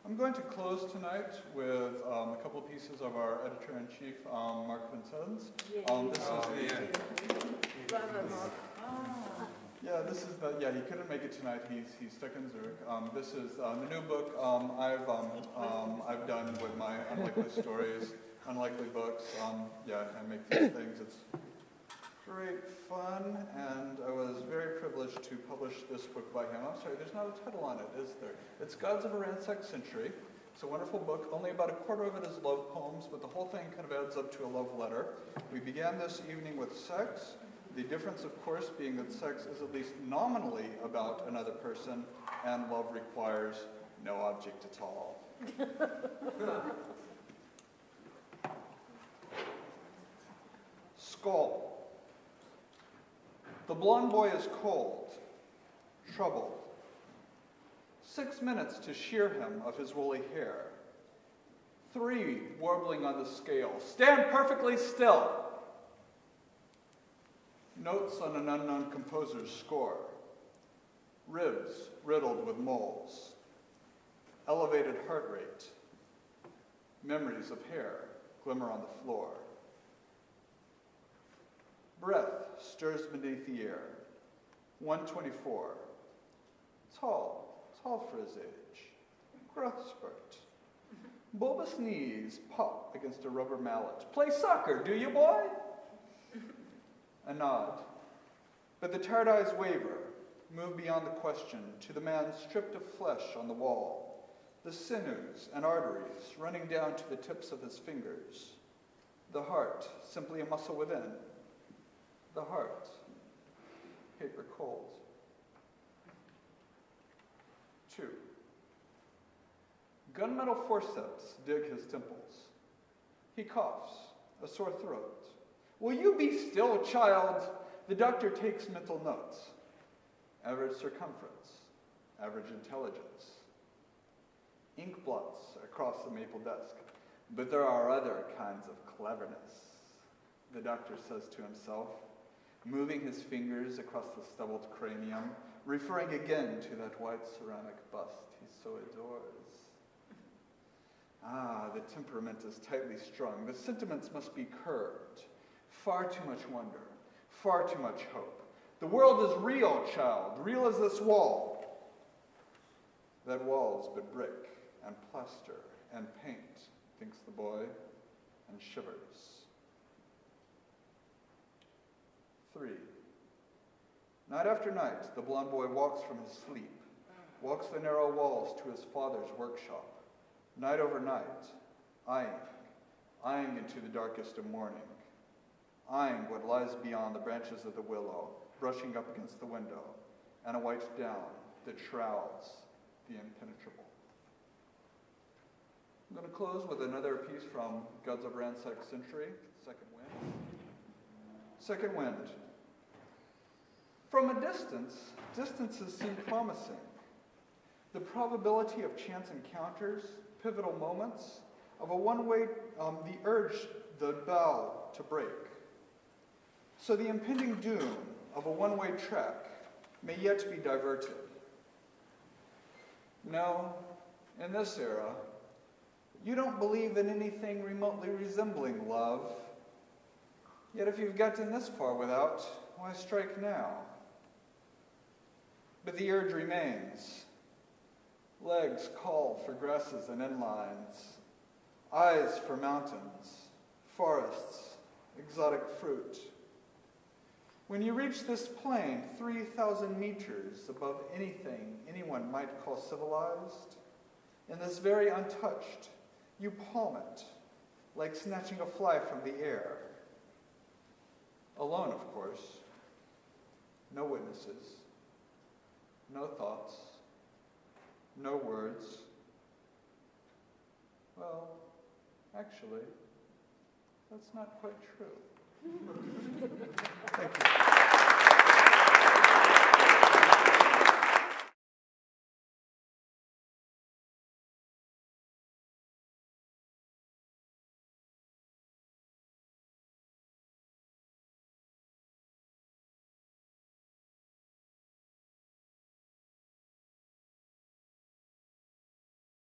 I'm going to close tonight with a couple of pieces of our editor-in-chief, Marc Vincenz. He couldn't make it tonight. He's stuck in Zurich. This is the new book I've done with my unlikely stories, unlikely books. I make these things. It's great fun, and I was very privileged to publish this book by him. I'm sorry, there's not a title on it, is there? It's Gods of a Ransacked Century. It's a wonderful book. Only about a quarter of it is love poems, but the whole thing kind of adds up to a love letter. We began this evening with sex. The difference, of course, being that sex is at least nominally about another person, and love requires no object at all. Skull. The blonde boy is cold, troubled. 6 minutes to shear him of his woolly hair. 3 warbling on the scale. Stand perfectly still. Notes on an unknown composer's score. Ribs riddled with moles. Elevated heart rate. Memories of hair glimmer on the floor. Breath stirs beneath the air. 124. Tall for his age. Growth spurt. Bulbous knees pop against a rubber mallet. Play soccer, do you, boy? A nod. But the tired eyes waver, move beyond the question to the man stripped of flesh on the wall, the sinews and arteries running down to the tips of his fingers. The heart, simply a muscle within. The heart, paper cold. 2. Gunmetal forceps dig his temples. He coughs, a sore throat. Will you be still, child? The doctor takes mental notes. Average circumference, average intelligence. Ink blots across the maple desk. But there are other kinds of cleverness, the doctor says to himself, moving his fingers across the stubbled cranium, referring again to that white ceramic bust he so adores. The temperament is tightly strung. The sentiments must be curbed. Far too much wonder, far too much hope. The world is real, child, real as this wall. That wall's but brick and plaster and paint, thinks the boy, and shivers. 3. Night after night, the blond boy walks from his sleep, walks the narrow walls to his father's workshop, night over night, eyeing into the darkest of morning, eyeing what lies beyond the branches of the willow, brushing up against the window, and a white down that shrouds the impenetrable. I'm going to close with another piece from Gods of Ransacked Century, Second Wind. Second Wind. From a distance, distances seem promising. The probability of chance encounters, pivotal moments, of a one-way, the urge, the bow to break. So the impending doom of a one-way track may yet be diverted. No, in this era, you don't believe in anything remotely resembling love. Yet if you've gotten this far without, why strike now? But the urge remains. Legs call for grasses and inlines, eyes for mountains, forests, exotic fruit. When you reach this plain 3,000 meters above anything anyone might call civilized, in this very untouched, you palm it, like snatching a fly from the air. Alone, of course. No witnesses. No thoughts. No words. Well, actually, that's not quite true. Thank you.